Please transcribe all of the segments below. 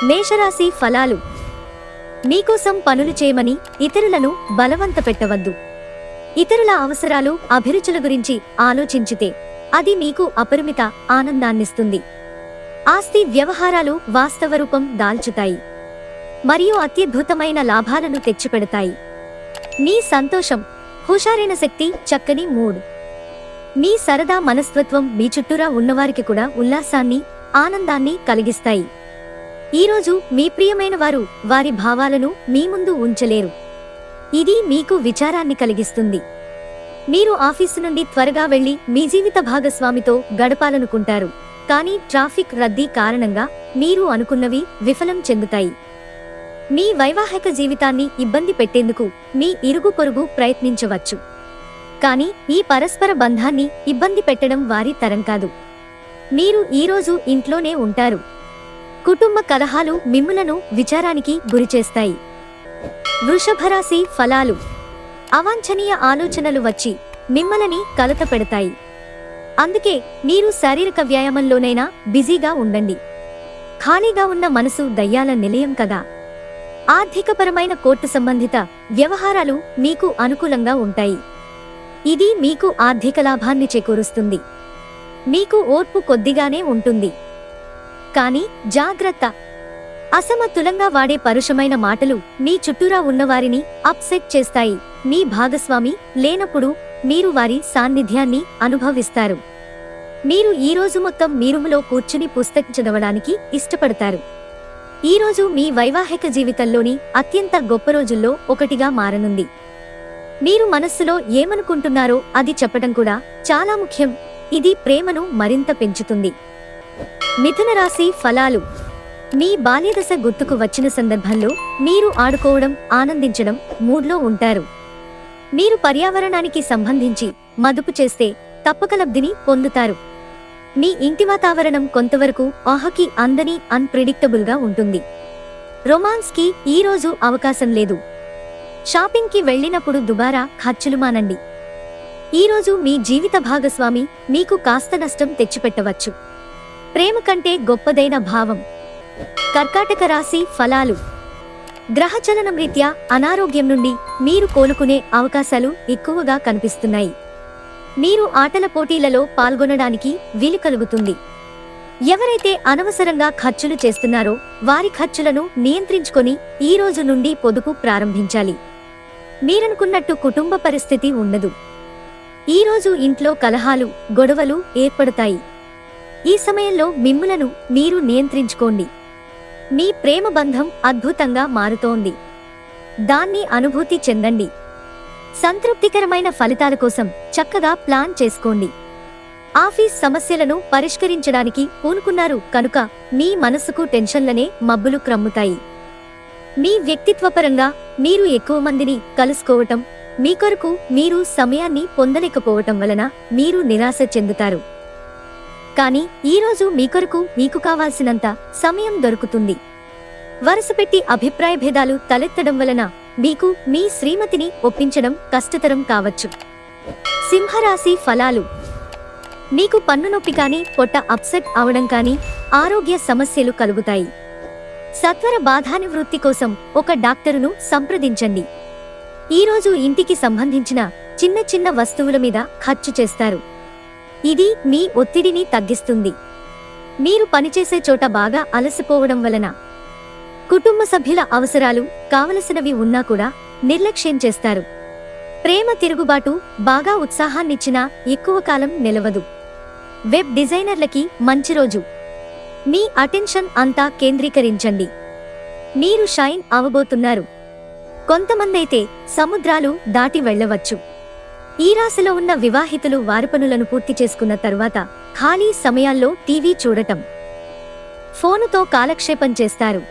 మేషరాశి ఫలాలు. మీకోసం పనులు చేయమని ఇతరులను బలవంత పెట్టవద్దు. ఇతరుల అవసరాలు, అభిరుచుల గురించి ఆలోచించితే అది మీకు అపరిమిత ఆనందాన్నిస్తుంది. ఆస్తి వ్యవహారాలు వాస్తవ రూపం దాల్చుతాయి మరియు అత్యద్భుతమైన లాభాలను తెచ్చిపెడతాయి. మీ సంతోషం, హుషారైన శక్తి, చక్కని మూడ్, మీ సరదా మనస్తత్వం మీ చుట్టూరా ఉన్నవారికి కూడా ఉల్లాసాన్ని, ఆనందాన్ని కలిగిస్తాయి. ఈరోజు మీ ప్రియమైన వారు వారి భావాలను మీ ముందు ఉంచలేరు. ఇది మీకు విచారాన్ని కలిగిస్తుంది. మీరు ఆఫీసు నుండి త్వరగా వెళ్లి మీ జీవిత భాగస్వామితో గడపాలనుకుంటారు, కానీ ట్రాఫిక్ రద్దీ కారణంగా మీరు అనుకున్నవి విఫలం చెందుతాయి. మీ వైవాహిక జీవితాన్ని ఇబ్బంది పెట్టేందుకు మీ ఇరుగు పొరుగు ప్రయత్నించవచ్చు, కానీ ఈ పరస్పర బంధాన్ని ఇబ్బంది పెట్టడం వారి తరం కాదు. మీరు ఈరోజు ఇంట్లోనే ఉంటారు. కుటుంబ కలహాలు మిమ్ములను విచారానికి గురిచేస్తాయి. వృషభరాశి ఫలాలు. అవాంఛనీయ ఆలోచనలు వచ్చి మిమ్మల్ని కలత పెడతాయి. అందుకే మీరు శారీరక వ్యాయామంలోనైనా బిజీగా ఉండండి. ఖాళీగా ఉన్న మనసు దయ్యాల నిలయం కదా. ఆర్థికపరమైన కోర్టు సంబంధిత వ్యవహారాలు మీకు అనుకూలంగా ఉంటాయి. ఇది మీకు ఆర్థిక లాభాన్ని చేకూరుస్తుంది. మీకు ఓర్పు కొద్దిగానే ఉంటుంది, కానీ జాగ్రత్త. అసమతులంగా వాడే పరుషమైన మాటలు మీ చుట్టూరా ఉన్నవారిని అప్సెట్ చేస్తాయి. మీ భాగస్వామి లేనప్పుడు మీరు వారి సాన్నిధ్యాన్ని అనుభవిస్తారు. మీరు ఈరోజు మొత్తం మీ రూములో కూర్చుని పుస్తకం చదవడానికి ఇష్టపడతారు. ఈరోజు మీ వైవాహిక జీవితంలోని అత్యంత గొప్ప రోజుల్లో ఒకటిగా మారనుంది. మీరు మనస్సులో ఏమనుకుంటున్నారో అది చెప్పడం కూడా చాలా ముఖ్యం. ఇది ప్రేమను మరింత పెంచుతుంది. మిథున రాశి ఫలాలు. మీ బాల్యదశ గుర్తుకు వచ్చిన సందర్భంలో మీరు ఆడుకోవడం, ఆనందించడం మూడ్లో ఉంటారు. మీరు పర్యావరణానికి సంబంధించి మదుపు చేస్తే తప్పక లబ్ధిని పొందుతారు. మీ ఇంటి వాతావరణం కొంతవరకు ఆహకి అందని అన్ప్రెడిక్టబుల్గా ఉంటుంది. రొమాన్స్కి ఈరోజు అవకాశం లేదు. షాపింగ్కి వెళ్ళినప్పుడు దుబారా ఖర్చులు మానండి. ఈరోజు మీ జీవిత భాగస్వామి మీకు కాస్త నష్టం తెచ్చిపెట్టవచ్చు. ప్రేమ కంటే గొప్పదైన భావం. కర్కాటక రాశి ఫలాలు. గ్రహచలనం రీత్యా అనారోగ్యం నుండి మీరు కోలుకునే అవకాశాలు ఎక్కువగా కనిపిస్తున్నాయి. మీరు ఆటల పోటీలలో పాల్గొనడానికి వీలు కలుగుతుంది. ఎవరైతే అనవసరంగా ఖర్చులు చేస్తున్నారో వారి ఖర్చులను నియంత్రించుకొని ఈ రోజు నుండి పొదుపు ప్రారంభించాలి. మీరనుకున్నట్టు కుటుంబ పరిస్థితి ఉండదు. ఈరోజు ఇంట్లో కలహాలు, గొడవలు ఏర్పడతాయి. ఈ సమయంలో మిమ్ములను మీరు నియంత్రించుకోండి. మీ ప్రేమ బంధం అద్భుతంగా మారుతోంది. దాన్ని అనుభూతి చెందండి. సంతృప్తికరమైన ఫలితాల కోసం చక్కగా ప్లాన్ చేసుకోండి. ఆఫీస్ సమస్యలను పరిష్కరించడానికి పూనుకున్నారు కనుక మీ మనసుకు టెన్షన్లనే మబ్బులు క్రమ్ముతాయి. మీ వ్యక్తిత్వపరంగా మీరు ఎక్కువ మందిని కలుసుకోవటం, మీ కొరకు మీరు సమయాన్ని పొందలేకపోవటం వలన మీరు నిరాశ చెందుతారు. కానీ ఈరోజు మీ కొరకు మీకు కావాల్సినంత సమయం దొరుకుతుంది. వరుసపెట్టి అభిప్రాయ భేదాలు తలెత్తడం వలన మీకు మీ శ్రీమతిని ఒప్పించడం కష్టతరం కావచ్చు. సింహరాశి ఫలాలు. మీకు పన్ను నొప్పి కానీ, పొట్ట అప్సెట్ అవడం కానీ, ఆరోగ్య సమస్యలు కలుగుతాయి. సత్వర బాధానివృత్తి కోసం ఒక డాక్టరును సంప్రదించండి. ఈరోజు ఇంటికి సంబంధించిన చిన్న చిన్న వస్తువుల మీద ఖర్చు చేస్తారు. ఇది మీ ఒత్తిడిని తగ్గిస్తుంది. మీరు పనిచేసే చోట బాగా అలసిపోవడం వలన కుటుంబ సభ్యుల అవసరాలు కావలసినవి ఉన్నా కూడా నిర్లక్ష్యం చేస్తారు. ప్రేమ తిరుగుబాటు బాగా ఉత్సాహాన్నిచ్చినా ఎక్కువ కాలం నిలవదు. వెబ్ డిజైనర్లకి మంచి రోజు. మీ అటెన్షన్ అంతా కేంద్రీకరించండి. మీరు షైన్ అవబోతున్నారు. కొంతమందైతే సముద్రాలు దాటి వెళ్లవచ్చు. ఈ రాశిలో ఉన్న వివాహితులు వారి పనులను పూర్తి చేసుకున్న తరువాత ఖాళీ సమయాల్లో టీవీ చూడటం, ఫోనుతో కాలక్షేపం చేస్తారు.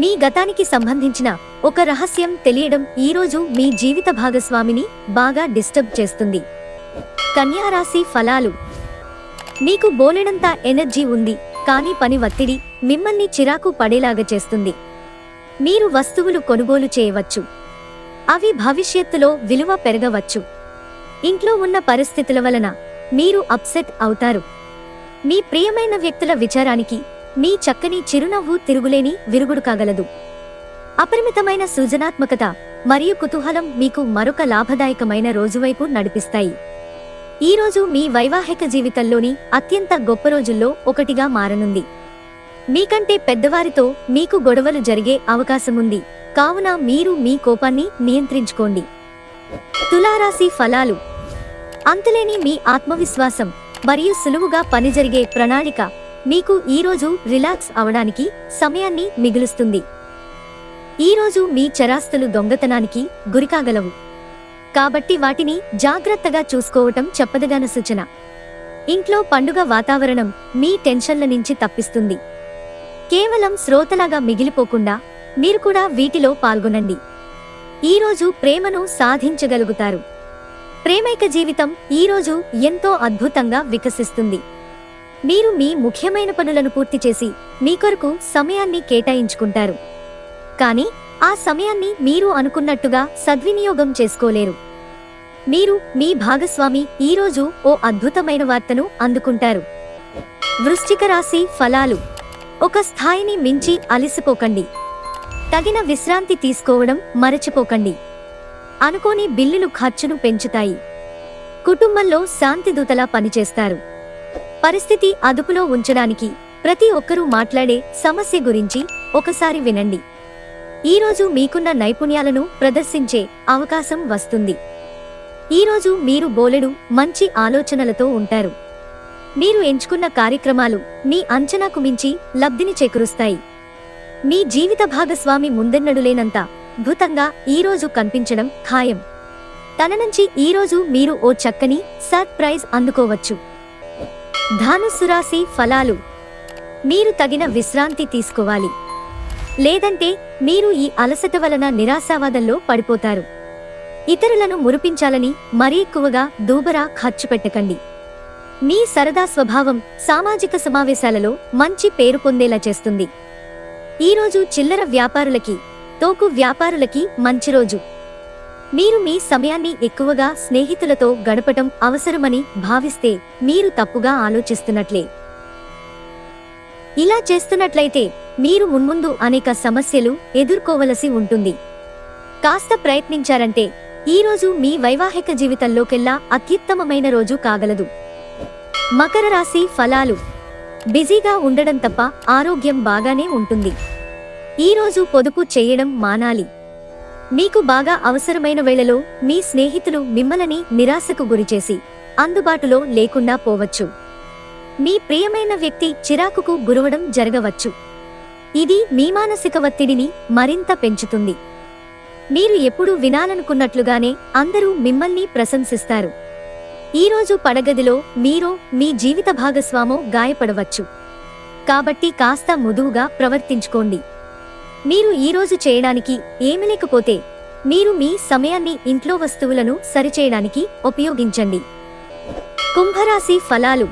మీ గతానికి సంబంధించిన ఒక రహస్యం తెలియడం ఈరోజు మీ జీవిత భాగస్వామిని బాగా డిస్టర్బ్ చేస్తుంది. కన్యా రాశి ఫలాలు. మీకు బోలెడంత ఎనర్జీ ఉంది, కానీ పని ఒత్తిడి మిమ్మల్ని చిరాకు పడేలాగా చేస్తుంది. మీరు వస్తువులు కొనుగోలు చేయవచ్చు. అవి భవిష్యత్తులో విలువ పెరగవచ్చు. ఇంట్లో ఉన్న పరిస్థితుల వలన మీరు అప్సెట్ అవుతారు. మీ ప్రియమైన వ్యక్తుల విచారానికి మీ చక్కని చిరునవ్వు తిరుగులేని విరుగుడు కాగలదు. అపరిమితమైన సృజనాత్మకత మరియు కుతూహలం మీకు మరొక లాభదాయకమైన రోజువైపు నడిపిస్తాయి. ఈ రోజు మీ వైవాహిక జీవితంలోని అత్యంత గొప్ప రోజుల్లో ఒకటిగా మారనుంది. మీకంటే పెద్దవారితో మీకు గొడవలు జరిగే అవకాశముంది, కావున మీరు మీ కోపాన్ని నియంత్రించుకోండి. తులారాశి ఫలాలు. అంతులేని మీ ఆత్మవిశ్వాసం మరియు సులువుగా పని జరిగే ప్రణాళిక మీకు ఈరోజు రిలాక్స్ అవడానికి సమయాన్ని మిగులుస్తుంది. ఈరోజు మీ చరాస్తులు దొంగతనానికి గురికాగలవు, కాబట్టి వాటిని జాగ్రత్తగా చూసుకోవటం చెప్పదగిన సూచన. ఇంట్లో పండుగ వాతావరణం మీ టెన్షన్ల నుంచి తప్పిస్తుంది. కేవలం శ్రోతలాగా మిగిలిపోకుండా మీరు కూడా వీటిలో పాల్గొనండి. ఈరోజు ప్రేమను సాధించగలుగుతారు. ప్రేమైక జీవితం ఈరోజు ఎంతో అద్భుతంగా వికసిస్తుంది. మీరు మీ ముఖ్యమైన పనులను పూర్తి చేసి మీ కొరకు సమయాన్ని కేటాయించుకుంటారు. కానీ ఆ సమయాన్ని మీరు అనుకున్నట్టుగా సద్వినియోగం చేసుకోలేరు. మీరు మీ భాగస్వామి ఈరోజు ఓ అద్భుతమైన వార్తను అందుకుంటారు. వృశ్చిక రాశి ఫలాలు. ఒక స్థాయిని మించి అలసిపోకండి. తగిన విశ్రాంతి తీసుకోవడం మరచిపోకండి. అనుకోని బిల్లులు ఖర్చును పెంచుతాయి. కుటుంబంలో శాంతిదూతలా పనిచేస్తారు. పరిస్థితి అదుపులో ఉంచడానికి ప్రతి ఒక్కరూ మాట్లాడే సమస్య గురించి ఒకసారి వినండి. ఈరోజు మీకున్న నైపుణ్యాలను ప్రదర్శించే అవకాశం వస్తుంది. ఈరోజు మీరు బోలెడు మంచి ఆలోచనలతో ఉంటారు. మీరు ఎంచుకున్న కార్యక్రమాలు మీ అంచనాకు మించి లబ్ధిని చేకూరుస్తాయి. మీ జీవిత భాగస్వామి ముందెన్నడులేనంత అద్భుతంగా ఈరోజు కనిపించడం ఖాయం. తన నుంచి ఈరోజు మీరు ఓ చక్కని సర్ప్రైజ్ అందుకోవచ్చు. ధనుస్సు రాశి ఫలాలు. మీరు తగిన విశ్రాంతి తీసుకోవాలి, లేదంటే మీరు ఈ అలసట వలన నిరాశావాదంలో పడిపోతారు. ఇతరులను మురిపించాలని మరీ ఎక్కువగా దూబరా ఖర్చు పెట్టకండి. మీ సరదా స్వభావం సామాజిక సమావేశాలలో మంచి పేరు పొందేలా చేస్తుంది. ఈరోజు చిల్లర వ్యాపారులకి, తోకు వ్యాపారులకి మంచి రోజు. మీరు మీ సమయాన్ని ఎక్కువగా స్నేహితులతో గడపటం అవసరమని భావిస్తే మీరు తప్పుగా ఆలోచిస్తున్నట్లే. ఇలా చేస్తున్నట్లయితే మీరు మున్ముందు అనేక సమస్యలు ఎదుర్కోవలసి ఉంటుంది. కాస్త ప్రయత్నించారంటే ఈరోజు మీ వైవాహిక జీవితంలోకెల్లా అత్యుత్తమమైన రోజు కాగలదు. మకర రాశి ఫలాలు. బిజీగా ఉండడం తప్ప ఆరోగ్యం బాగానే ఉంటుంది. ఈరోజు పొదుపు చేయడం మానాలి. మీకు బాగా అవసరమైన వేళలో మీ స్నేహితులు మిమ్మల్ని నిరాశకు గురిచేసి అందుబాటులో లేకుండా పోవచ్చు. మీ ప్రియమైన వ్యక్తి చిరాకుకు గురవడం జరగవచ్చు. ఇది మీ మానసిక ఒత్తిడిని మరింత పెంచుతుంది. మీరు ఎప్పుడూ వినాలనుకున్నట్లుగానే అందరూ మిమ్మల్ని ప్రశంసిస్తారు. ఈరోజు పడగదిలో మీరో మీ జీవిత భాగస్వామో గాయపడవచ్చు, కాబట్టి కాస్త మృదువుగా ప్రవర్తించుకోండి. మీరు ఈరోజు చేయడానికి ఏమీ లేకపోతే మీరు మీ సమయాన్ని ఇంట్లో వస్తువులను సరిచేయడానికి ఉపయోగించండి. కుంభరాశి ఫలాలు.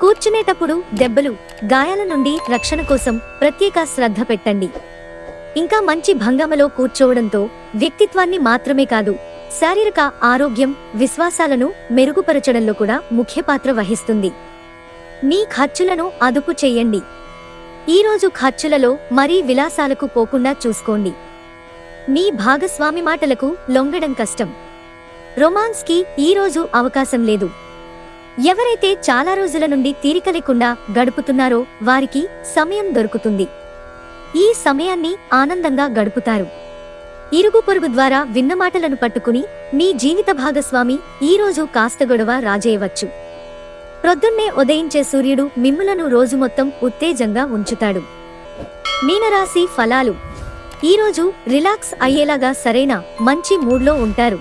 కూర్చునేటప్పుడు దెబ్బలు, గాయాల నుండి రక్షణ కోసం ప్రత్యేక శ్రద్ధ పెట్టండి. ఇంకా మంచి భంగమలో కూర్చోవడంతో వ్యక్తిత్వాన్ని మాత్రమే కాదు, శారీరక ఆరోగ్యం, విశ్వాసాలను మెరుగుపరచడంలో కూడా ముఖ్య పాత్ర వహిస్తుంది. మీ ఖర్చులను అదుపు చెయ్యండి. ఈరోజు ఖర్చులలో మరీ విలాసాలకు పోకుండా చూసుకోండి. మీ భాగస్వామి మాటలకు లొంగడం కష్టం. రొమాన్స్కి ఈరోజు అవకాశం లేదు. ఎవరైతే చాలా రోజుల నుండి తీరిక లేకుండా గడుపుతున్నారో వారికి సమయం దొరుకుతుంది. ఈ సమయాన్ని ఆనందంగా గడుపుతారు. ఇరుగు పొరుగు ద్వారా విన్న మాటలను పట్టుకుని మీ జీవిత భాగస్వామి ఈరోజు కాస్త గొడవ రాజేయవచ్చు. ప్రొద్దున్నే ఉదయించే సూర్యుడు మిమ్ములను రోజు మొత్తం ఉత్తేజంగా ఉంచుతాడు. మీనరాశి ఫలాలు. ఈరోజు రిలాక్స్ అయ్యేలాగా సరైన మంచి మూడ్లో ఉంటారు.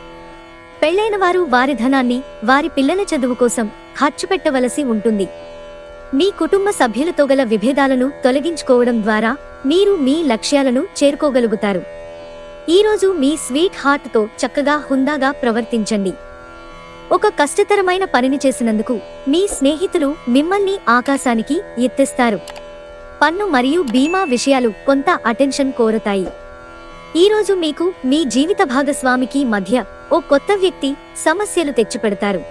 పెళ్లైన వారు వారి ధనాన్ని వారి పిల్లల చదువు కోసం ఖర్చు పెట్టవలసి ఉంటుంది. మీ కుటుంబ సభ్యులతో గల విభేదాలను తొలగించుకోవడం ద్వారా మీరు మీ లక్ష్యాలను చేరుకోగలుగుతారు. ఈరోజు మీ స్వీట్ హార్ట్తో చక్కగా హుందాగా ప్రవర్తించండి. ఒక కష్టతరమైన పనిని చేసినందుకు మీ స్నేహితులు మిమ్మల్ని ఆకాశానికి ఎత్తేస్తారు. పన్ను మరియు బీమా విషయాలు కొంత అటెన్షన్ కోరతాయి. ఈరోజు మీకు మీ జీవిత భాగస్వామికి మధ్య ఓ కొత్త వ్యక్తి సమస్యలు తెచ్చిపెడతారు.